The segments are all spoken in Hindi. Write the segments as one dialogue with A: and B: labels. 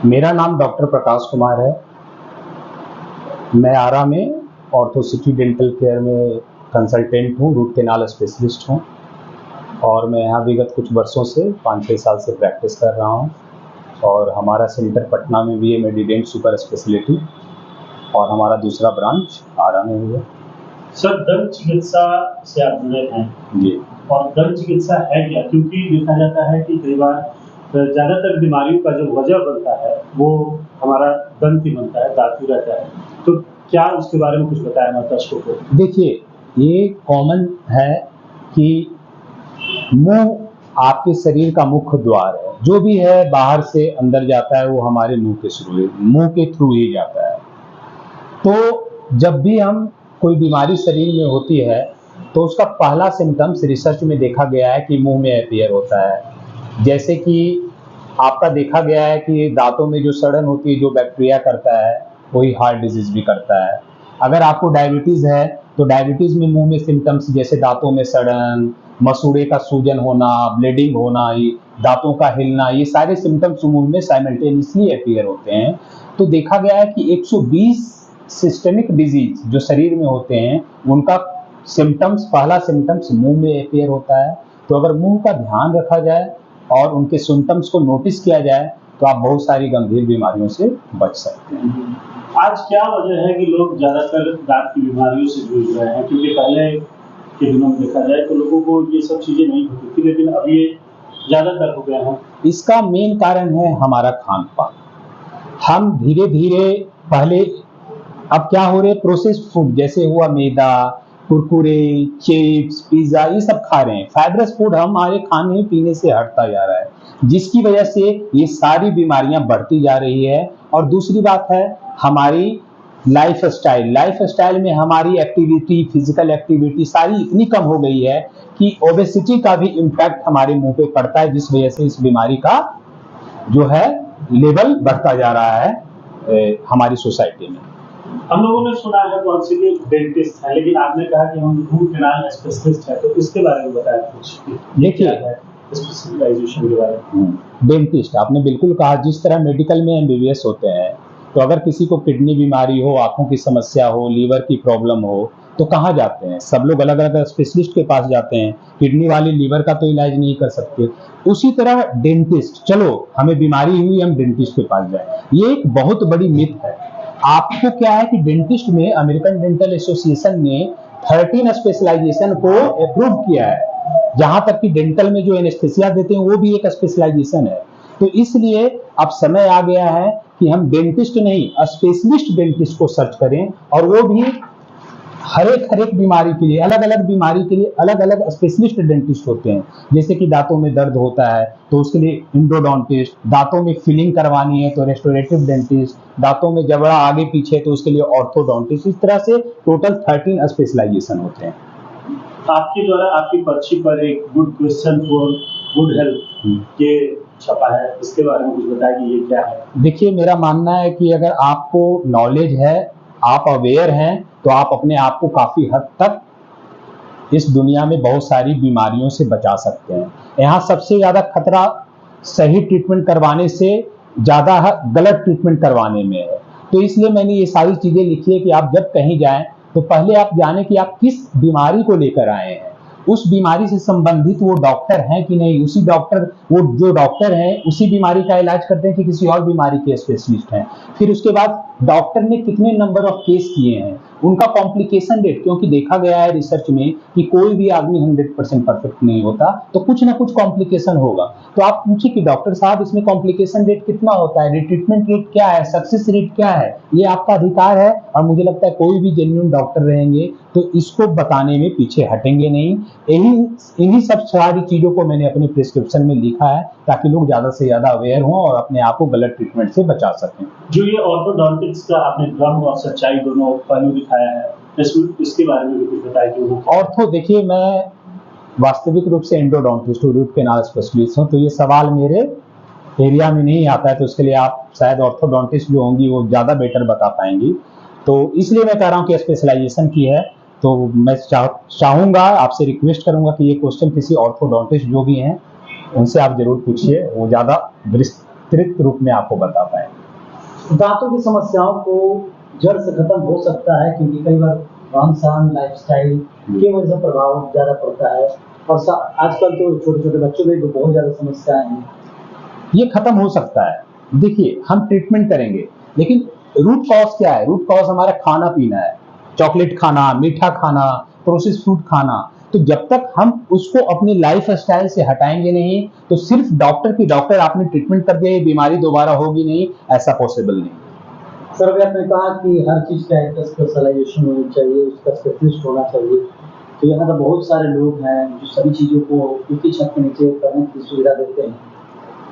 A: मेरा नाम डॉक्टर प्रकाश कुमार है। मैं आरा में ऑर्थोसिटी डेंटल केयर में कंसल्टेंट हूँ, रूट कैनाल स्पेशलिस्ट हूँ और मैं यहाँ विगत कुछ वर्षों से 5-6 साल से प्रैक्टिस कर रहा हूँ। और हमारा सेंटर पटना में भी है, मेडिडेंट सुपर स्पेशलिटी, और हमारा दूसरा ब्रांच आरा में भी है।
B: सर, दंत चिकित्सा से आप जुड़े हैं
A: जी,
B: और दंत चिकित्सा है क्या? क्योंकि देखा जाता है कि कई बार ज़्यादातर बीमारियों का जो वजह बनता है वो हमारा दंत ही बनता है, दांत ही रहता है। तो क्या उसके बारे में कुछ बताया हमारे दर्शकों को?
A: देखिए, ये कॉमन है कि मुंह आपके शरीर का मुख्य द्वार है। जो भी है बाहर से अंदर जाता है वो हमारे मुंह के थ्रू ही जाता है। तो जब भी हम कोई बीमारी शरीर में होती है तो उसका पहला सिम्टम्स रिसर्च में देखा गया है कि मुंह में अपीयर होता है। जैसे कि आपका देखा गया है कि दांतों में जो सड़न होती है, जो बैक्टीरिया करता है वही हार्ट डिजीज भी करता है। अगर आपको डायबिटीज़ है तो डायबिटीज़ में मुंह में सिम्टम्स जैसे दांतों में सड़न, मसूड़े का सूजन होना, ब्लीडिंग होना, दांतों का हिलना, ये सारे सिम्टम्स मुंह में साइमल्टेनियसली अपीयर होते हैं। तो देखा गया है कि 120 सिस्टेमिक डिजीज जो शरीर में होते हैं उनका सिम्टम्स, पहला सिम्टम्स मुंह में अपीयर होता है। तो अगर मुंह का ध्यान रखा जाए और उनके सिम्टम्स को नोटिस किया जाए तो आप बहुत सारी गंभीर बीमारियों से बच सकते हैं।
B: आज क्या वजह है कि लोग ज़्यादातर दांत की बीमारियों से जूझ रहे हैं? क्योंकि पहले के दिनों में देखा जाए तो लोगों को ये सब चीज़ें नहीं होती थी, लेकिन अब ये ज़्यादातर हो गया है।
A: इसका मेन कारण है हमारा खान पान। हम धीरे धीरे पहले, अब क्या हो रहे, प्रोसेस्ड फूड जैसे हुआ मैदा, कुरकुरे, चिप्स, पिज्जा, ये सब खा रहे हैं। फाइब्रस फूड हमारे खाने पीने से हटता जा रहा है, जिसकी वजह से ये सारी बीमारियां बढ़ती जा रही है। और दूसरी बात है हमारी लाइफ स्टाइल में हमारी एक्टिविटी, फिजिकल एक्टिविटी सारी इतनी कम हो गई है कि ओबेसिटी का भी इम्पैक्ट हमारे मुंह पे पड़ता है, जिस वजह से इस बीमारी का जो है लेवल बढ़ता जा रहा है हमारी सोसाइटी में।
B: हम लोगों ने सुना है बहुत से कि डेंटिस्ट है, लेकिन आपने कहा कि हम रूट कैनाल स्पेशलिस्ट है, तो इसके बारे में बताया कुछ।
A: देखिए,
B: स्पेशलाइजेशन के बारे में।
A: डेंटिस्ट आपने बिल्कुल कहा, जिस तरह मेडिकल में एमबीबीएस होते हैं, तो अगर किसी को किडनी बीमारी हो, आंखों की समस्या हो, लीवर की प्रॉब्लम हो, तो कहाँ जाते हैं? सब लोग अलग अलग स्पेशलिस्ट के पास जाते हैं। किडनी वाले लीवर का तो इलाज नहीं कर सकते। उसी तरह डेंटिस्ट, चलो हमें बीमारी हुई हम डेंटिस्ट के पास जाए, ये एक बहुत बड़ी मिथ है। आपको क्या है कि डेंटिस्ट में अमेरिकन डेंटल एसोसिएशन ने 13 स्पेशलाइजेशन को अप्रूव किया है। जहां तक कि डेंटल में जो एनेस्थेसिया देते हैं वो भी एक स्पेशलाइजेशन है। तो इसलिए अब समय आ गया है कि हम डेंटिस्ट नहीं, स्पेशलिस्ट डेंटिस्ट को सर्च करें, और वो भी हर एक बीमारी के लिए, अलग अलग बीमारी के लिए अलग अलग स्पेशलिस्ट डेंटिस्ट होते हैं। जैसे कि दांतों में दर्द होता है तो उसके लिए इंडोडोंटिस्ट, दांतों में फिलिंग करवानी है तो रेस्टोरेटिव डेंटिस्ट, दांतों में जबड़ा आगे पीछे तो उसके लिए ऑर्थोडोंटिस्ट। इस तरह से टोटल 13 स्पेशलाइजेशन होते हैं।
B: आपके द्वारा आपकी पर्ची पर एक good question for good health ये छपा है, इसके बारे में कुछ बताया कि ये क्या है?
A: देखिए, मेरा मानना है कि अगर आपको नॉलेज है, आप अवेयर हैं, तो आप अपने आप को काफी हद तक इस दुनिया में बहुत सारी बीमारियों से बचा सकते हैं। यहाँ सबसे ज्यादा खतरा सही ट्रीटमेंट करवाने से ज्यादा गलत ट्रीटमेंट करवाने में है। तो इसलिए मैंने ये सारी चीजें लिखी है कि आप जब कहीं जाएं तो पहले आप जानें कि आप किस बीमारी को लेकर आए हैं, उस बीमारी से संबंधित वो डॉक्टर हैं कि नहीं, वो जो डॉक्टर हैं उसी बीमारी का इलाज करते हैं कि किसी और बीमारी के स्पेशलिस्ट हैं। फिर उसके बाद डॉक्टर ने कितने नंबर ऑफ केस किए हैं, उनका कॉम्प्लिकेशन रेट, क्योंकि देखा गया है रिसर्च में कि कोई भी आदमी 100% परफेक्ट नहीं होता, तो कुछ ना कुछ कॉम्प्लिकेशन होगा। तो आप पूछिए कि डॉक्टर साहब इसमें कॉम्प्लिकेशन रेट कितना होता है, रिट्रीटमेंट रेट क्या है, सक्सेस रेट क्या है, ये आपका अधिकार है। और मुझे लगता है कोई भी जेन्युइन डॉक्टर रहेंगे तो इसको बताने में पीछे हटेंगे नहीं। इन्हीं सब सारी चीजों को मैंने अपने प्रिस्क्रिप्शन में लिखा है ताकि लोग ज्यादा से ज्यादा अवेयर हों और अपने आप को गलत ट्रीटमेंट से बचा सकें।
B: जो ये ऑर्थोडोंटिक्स का आपने भ्रम और सच्चाई दोनों पहलू दिखाया है, इसके बारे में भी कुछ बताया कि वो
A: ऑर्थो, देखिए मैं वास्तविक रूप से एंडोडोंटिस्ट हूँ, रूट कैनाल स्पेशलिस्ट हूँ, तो ये सवाल मेरे एरिया में नहीं आता है, तो उसके लिए आप शायद ऑर्थोडोंटिस्ट जो होंगी वो ज्यादा बेटर बता पाएंगी। तो इसलिए मैं कह रहा हूँ कि स्पेशलाइजेशन की है। तो मैं चाहूंगा, आपसे रिक्वेस्ट करूंगा कि ये क्वेश्चन किसी ऑर्थोडोंटिस्ट जो भी हैं उनसे आप जरूर पूछिए, वो ज्यादा विस्तृत रूप में आपको बता पाएंगे।
C: दांतों की समस्याओं को जड़ से खत्म हो सकता है, क्योंकि कई बार रहन-सहन, लाइफस्टाइल की वजह से प्रभाव ज़्यादा पड़ता है, और आजकल तो छोटे-छोटे बच्चों में भी बहुत ज़्यादा समस्याएं हैं।
A: ये खत्म हो सकता है। देखिए, हम ट्रीटमेंट करेंगे, लेकिन रूट कॉज क्या है? रूट कॉज हमारा खाना पीना है, चॉकलेट खाना, मीठा खाना, प्रोसेस्ड फूड खाना। तो जब तक हम उसको अपनी लाइफ स्टाइल से हटाएंगे नहीं, तो सिर्फ डॉक्टर आपने ट्रीटमेंट कर दिया, ये बीमारी दोबारा होगी नहीं, ऐसा पॉसिबल नहीं।
C: सर, अभी आपने कहा कि हर चीज़ का एक स्पेशलाइजेशन होनी चाहिए, उसका स्पेशलिस्ट होना चाहिए। तो यहाँ तो बहुत सारे लोग हैं जो सभी चीज़ों को एक ही छत के नीचे करने की सुविधा देते हैं।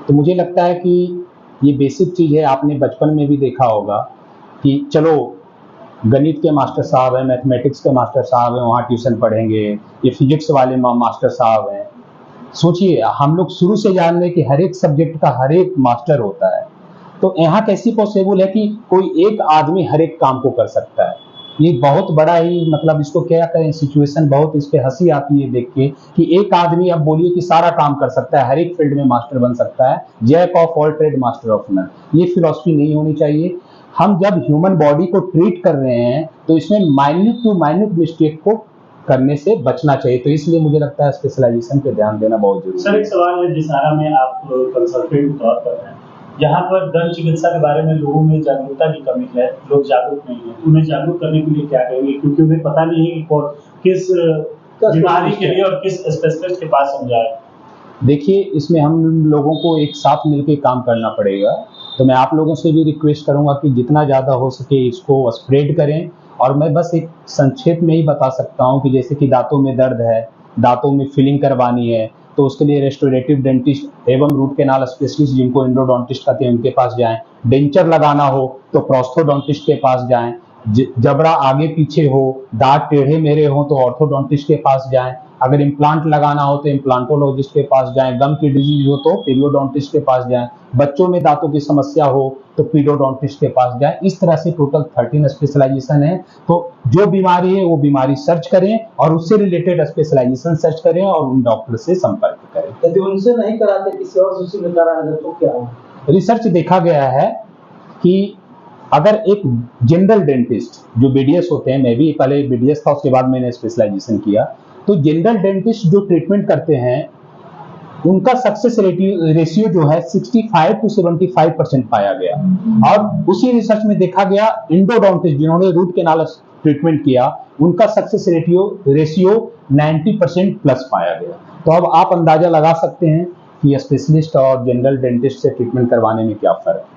A: तो मुझे लगता है कि ये बेसिक चीज़ है। आपने बचपन में भी देखा होगा कि चलो गणित के मास्टर साहब हैं, मैथमेटिक्स के मास्टर साहब हैं, वहाँ ट्यूशन पढ़ेंगे, ये फिजिक्स वाले मास्टर साहब हैं। सोचिए, हम लोग शुरू से जान रहे हैं कि हर एक सब्जेक्ट का हर एक मास्टर होता है। तो यहाँ कैसी पॉसिबल है कि कोई एक आदमी हर एक काम को कर सकता है? ये बहुत बड़ा ही, मतलब इसको क्या कहें, सिचुएशन, बहुत इस पे हंसी आती है देख के कि एक आदमी, अब बोलिए कि सारा काम कर सकता है, हर एक फील्ड में मास्टर बन सकता है, jack of all trade master of none. ये फिलॉसफी नहीं होनी चाहिए। हम जब ह्यूमन बॉडी को ट्रीट कर रहे हैं तो इसमें माइन्यूट टू माइन्यूट मिस्टेक को करने से बचना चाहिए। तो इसलिए मुझे लगता है स्पेशलाइजेशन पे ध्यान देना बहुत जरूरी है।
B: सर, एक सवाल है, जिस आरा में आप कंसल्टेंट के तौर पर हैं, यहाँ पर दंत चिकित्सा के बारे में लोगों में जागरूकता की कमी है, लोग जागरूक नहीं है। उन्हें जागरूक करने के लिए क्या करेंगे, क्योंकि उन्हें पता नहीं है कि किस बीमारी के लिए और किस स्पेशलिस्ट के पास हम जाए।
A: देखिए, इसमें हम लोगों को एक साथ मिलकर काम करना पड़ेगा। तो मैं आप लोगों से भी रिक्वेस्ट करूंगा कि जितना ज़्यादा हो सके इसको स्प्रेड करें। और मैं बस एक संक्षेप में ही बता सकता हूं कि जैसे कि दांतों में दर्द है, दांतों में फिलिंग करवानी है, तो उसके लिए रेस्टोरेटिव डेंटिस्ट एवं रूट कैनाल स्पेशलिस्ट, जिनको एंडोडोंटिस्ट कहते हैं, उनके पास जाएं। डेंचर लगाना हो तो प्रोस्थोडोंटिस्ट के पास जाएं। जबड़ा आगे पीछे हो, दांत टेढ़े मेढ़े हो तो ऑर्थोडोंटिस्ट के पास जाएं। अगर इम्प्लांट लगाना हो तो इम्प्लांटोलॉजिस्ट के पास जाएं। गम की डिजीज हो तो पीरियोडोंटिस्ट के पास जाएं। बच्चों में दांतों की समस्या हो तो पीरियोडोंटिस्ट के पास जाएं। इस तरह से टोटल 13 स्पेशलाइजेशन है। तो जो बीमारी है वो बीमारी सर्च करें और उससे रिलेटेड स्पेशलाइजेशन सर्च करें और उन डॉक्टर से संपर्क करें।
C: यदि उनसे नहीं कराते, किसी और से उसी में करा है तो क्या हो?
A: रिसर्च देखा गया है कि अगर एक जनरल डेंटिस्ट, जो बीडीएस होते हैं, मैं भी पहले बीडीएस था, उसके बाद मैंने स्पेशलाइजेशन किया, तो जनरल डेंटिस्ट जो ट्रीटमेंट करते हैं उनका सक्सेस रेशियो जो है 65 to 75% पाया गया। और उसी रिसर्च में देखा गया इंडोडोंटिस्ट जिन्होंने रूट कैनाल ट्रीटमेंट किया, उनका सक्सेस रेशियो 90% प्लस पाया गया। तो अब आप अंदाजा लगा सकते हैं कि स्पेशलिस्ट और जनरल डेंटिस्ट से ट्रीटमेंट करवाने में क्या फर्क है।